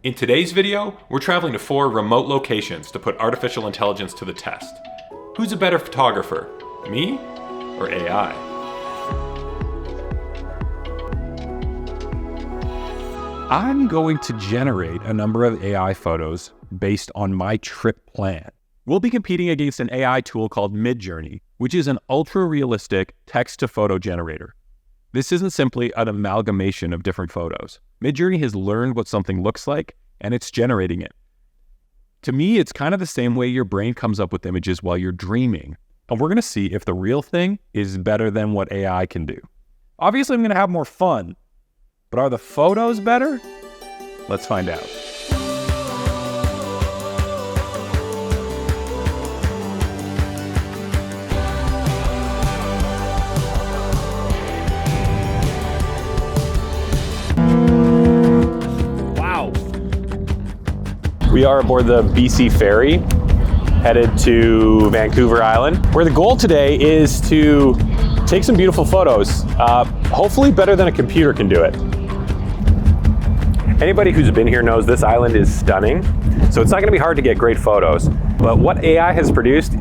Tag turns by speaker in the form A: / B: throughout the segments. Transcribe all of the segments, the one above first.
A: In today's video, we're traveling to 4 remote locations to put artificial intelligence to the test. Who's a better photographer, me or AI?
B: I'm going to generate a number of AI photos based on my trip plan. We'll be competing against an AI tool called Midjourney, which is an ultra-realistic text-to-photo generator. This isn't simply an amalgamation of different photos. Midjourney has learned what something looks like, and it's generating it. To me, it's kind of the same way your brain comes up with images while you're dreaming. And we're going to see if the real thing is better than what AI can do. Obviously, I'm going to have more fun, but are the photos better? Let's find out. We are aboard the BC ferry, headed to Vancouver Island, where the goal today is to take some beautiful photos, hopefully better than a computer can do it. Anybody who's been here knows this island is stunning, so it's not gonna be hard to get great photos. But what AI has produced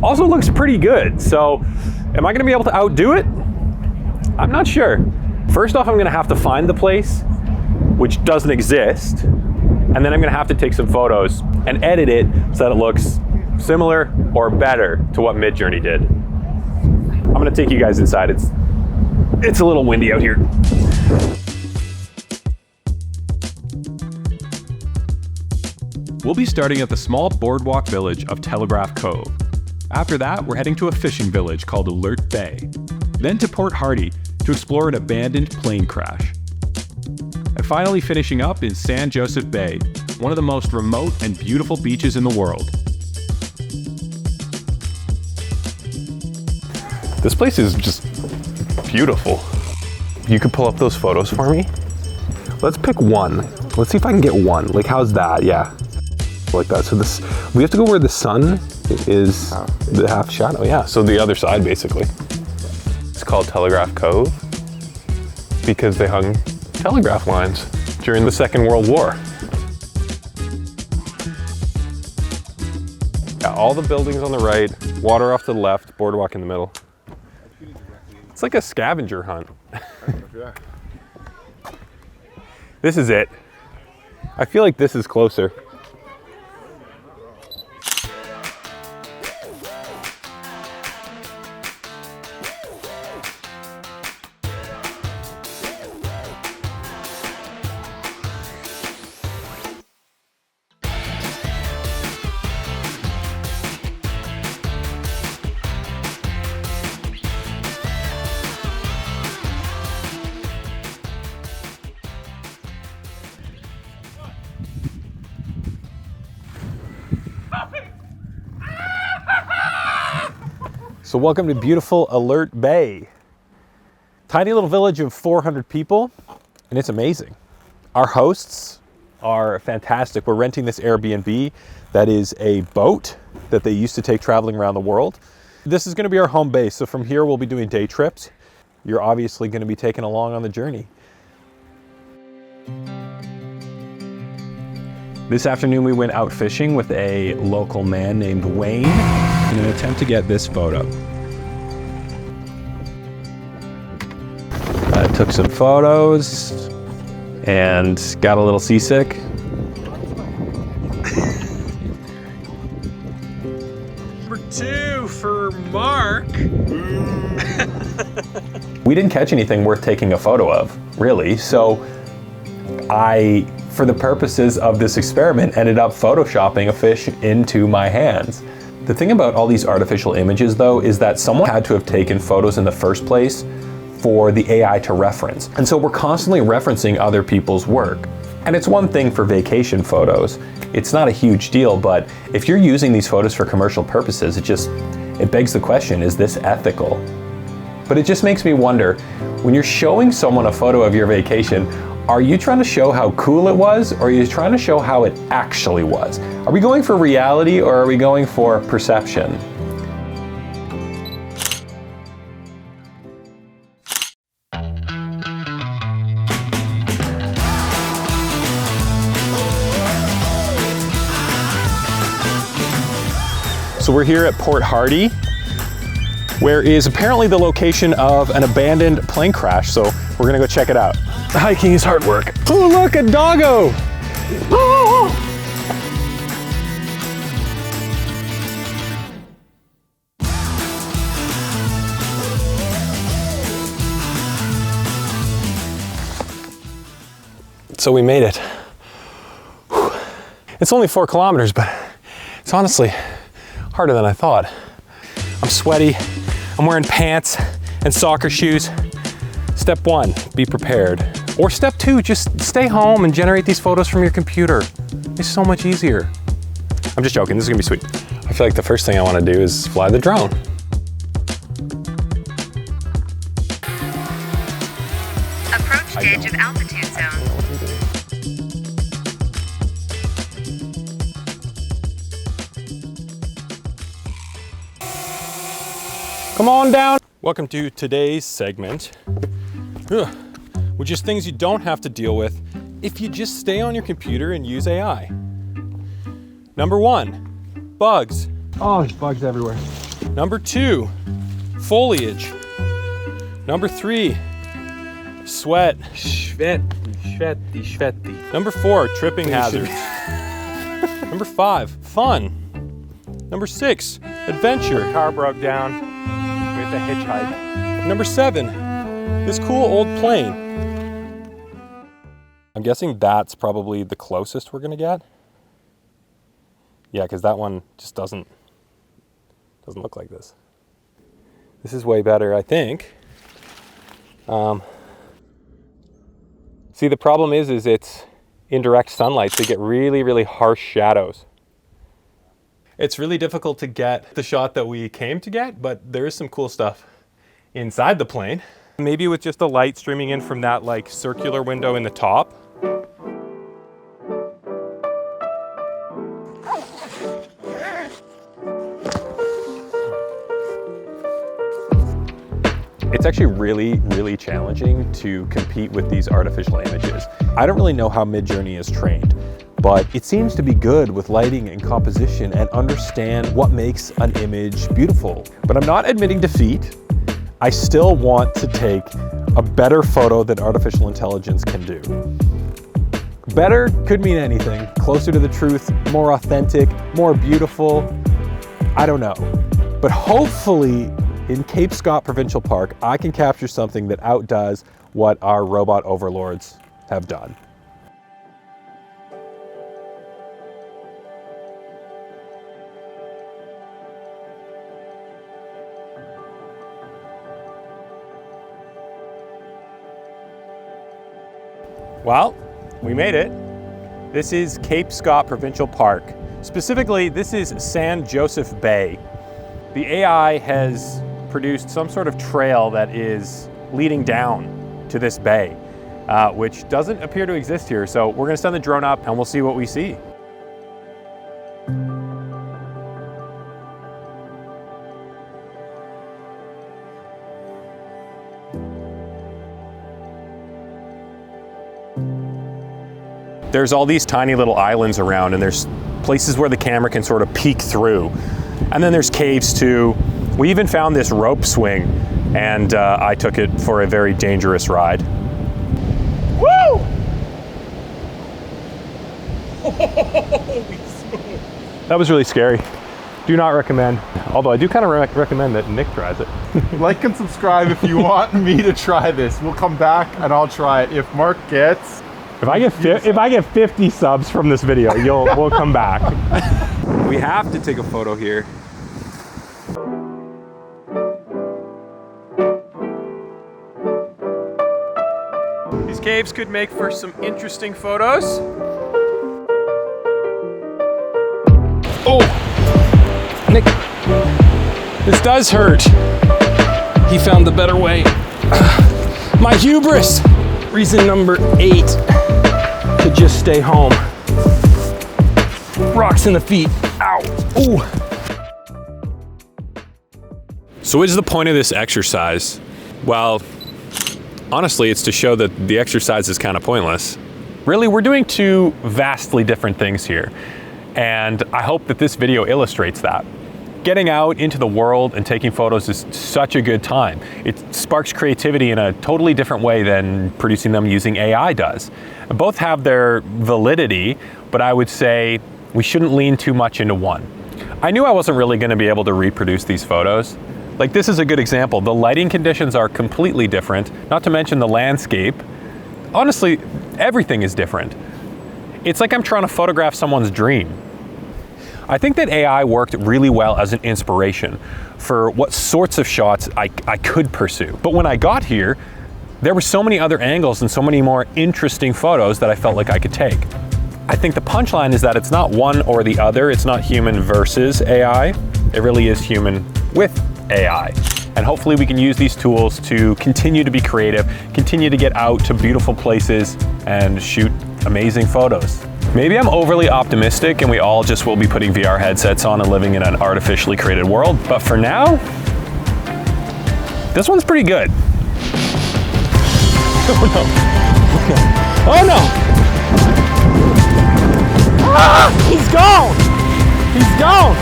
B: also looks pretty good, so am I gonna be able to outdo it? I'm not sure. First off, I'm gonna have to find the place, which doesn't exist. And then I'm gonna have to take some photos and edit it so that it looks similar or better to what Midjourney did. I'm gonna take you guys inside. It's a little windy out here. We'll be starting at the small boardwalk village of Telegraph Cove. After that, we're heading to a fishing village called Alert Bay. Then to Port Hardy to explore an abandoned plane crash. And finally finishing up in San Joseph Bay, one of the most remote and beautiful beaches in the world.
C: This place is just beautiful. You could pull up those photos for me? Let's pick one. Let's see if I can get one. Like, how's that? Yeah, like that. So we have to go where the sun is the half shadow. Yeah, so the other side basically. It's called Telegraph Cove because they hung telegraph lines during the Second World War. Yeah, all the buildings on the right, water off to the left, boardwalk in the middle. It's like a scavenger hunt. This is it. I feel like this is closer. So welcome to beautiful Alert Bay. Tiny little village of 400 people, and it's amazing. Our hosts are fantastic. We're renting this Airbnb that is a boat that they used to take traveling around the world. This is gonna be our home base, so from here we'll be doing day trips. You're obviously gonna be taken along on the journey. This afternoon we went out fishing with a local man named Wayne in an attempt to get this photo. I took some photos and got a little seasick. Number 2 for Mark. We didn't catch anything worth taking a photo of, really, so I, for the purposes of this experiment, ended up photoshopping a fish into my hands. The thing about all these artificial images, though, is that someone had to have taken photos in the first place for the AI to reference. And so we're constantly referencing other people's work. And it's one thing for vacation photos. It's not a huge deal, but if you're using these photos for commercial purposes, it begs the question, is this ethical? But it just makes me wonder, when you're showing someone a photo of your vacation, are you trying to show how cool it was, or are you trying to show how it actually was? Are we going for reality, or are we going for perception? So we're here at Port Hardy, where is apparently the location of an abandoned plane crash. So we're gonna go check it out. Hiking is hard work. Oh, look, a doggo. Oh. So we made it. Whew. It's only 4 kilometers, but it's honestly harder than I thought. I'm sweaty, I'm wearing pants and soccer shoes. Step 1, be prepared. Or step 2, just stay home and generate these photos from your computer. It's so much easier. I'm just joking, this is gonna be sweet. I feel like the first thing I wanna do is fly the drone.
D: Approach the edge of altitude zone.
C: Come on down. Welcome to today's segment, which is things you don't have to deal with if you just stay on your computer and use AI. Number 1, bugs.
E: Oh, there's bugs everywhere.
C: Number 2, foliage. Number 3, sweat.
E: Sweaty.
C: Number 4, tripping hazards. Number 5, fun. Number 6, adventure.
E: Car broke down. We have to hitchhike.
C: Number 7, this cool old plane. I'm guessing that's probably the closest we're gonna get. Yeah, because that one just doesn't look like this. This is way better, I think. See, the problem is it's in direct sunlight, so you get really, really harsh shadows. It's really difficult to get the shot that we came to get, but there is some cool stuff inside the plane. Maybe with just the light streaming in from that like circular window in the top. It's actually really, really challenging to compete with these artificial images. I don't really know how Midjourney is trained, but it seems to be good with lighting and composition and understand what makes an image beautiful. But I'm not admitting defeat. I still want to take a better photo than artificial intelligence can do. Better could mean anything. Closer to the truth, more authentic, more beautiful. I don't know. But hopefully in Cape Scott Provincial Park, I can capture something that outdoes what our robot overlords have done. Well, we made it. This is Cape Scott Provincial Park. Specifically, this is San Joseph Bay. The AI has produced some sort of trail that is leading down to this bay, which doesn't appear to exist here. So we're gonna send the drone up and we'll see what we see. There's all these tiny little islands around and there's places where the camera can sort of peek through. And then there's caves too. We even found this rope swing and I took it for a very dangerous ride. Woo! That was really scary. Do not recommend. Although I do kind of recommend that Nick tries it.
E: Like and subscribe if you want me to try this. We'll come back and I'll try it. If Mark gets...
C: If I get 50 subs from this video, we'll come back. We have to take a photo here. These caves could make for some interesting photos. Oh, Nick, this does hurt. He found the better way. My hubris. Reason number 8 to just stay home. Rocks in the feet. Ow. Ooh. So what is the point of this exercise? Well, honestly, it's to show that the exercise is kind of pointless. Really, we're doing 2 vastly different things here. And I hope that this video illustrates that. Getting out into the world and taking photos is such a good time. It sparks creativity in a totally different way than producing them using AI does. Both have their validity, but I would say we shouldn't lean too much into one. I knew I wasn't really going to be able to reproduce these photos. Like, this is a good example. The lighting conditions are completely different, not to mention the landscape. Honestly, everything is different. It's like I'm trying to photograph someone's dream. I think that AI worked really well as an inspiration for what sorts of shots I could pursue. But when I got here, there were so many other angles and so many more interesting photos that I felt like I could take. I think the punchline is that it's not one or the other. It's not human versus AI. It really is human with AI. And hopefully we can use these tools to continue to be creative, continue to get out to beautiful places and shoot amazing photos. Maybe I'm overly optimistic and we all just will be putting VR headsets on and living in an artificially created world, but for now, this one's pretty good. Oh no. Oh no! Ah! He's gone! He's gone!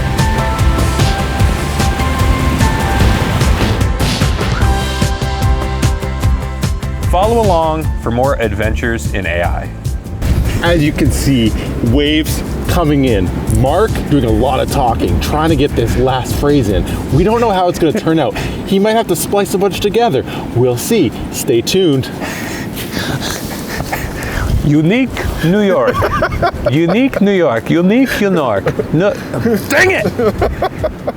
C: Follow along for more adventures in AI.
E: As you can see, waves coming in. Mark doing a lot of talking, trying to get this last phrase in. We don't know how it's going to turn out. He might have to splice a bunch together. We'll see. Stay tuned.
C: Unique New York. Unique New York. Unique New York. No, dang it!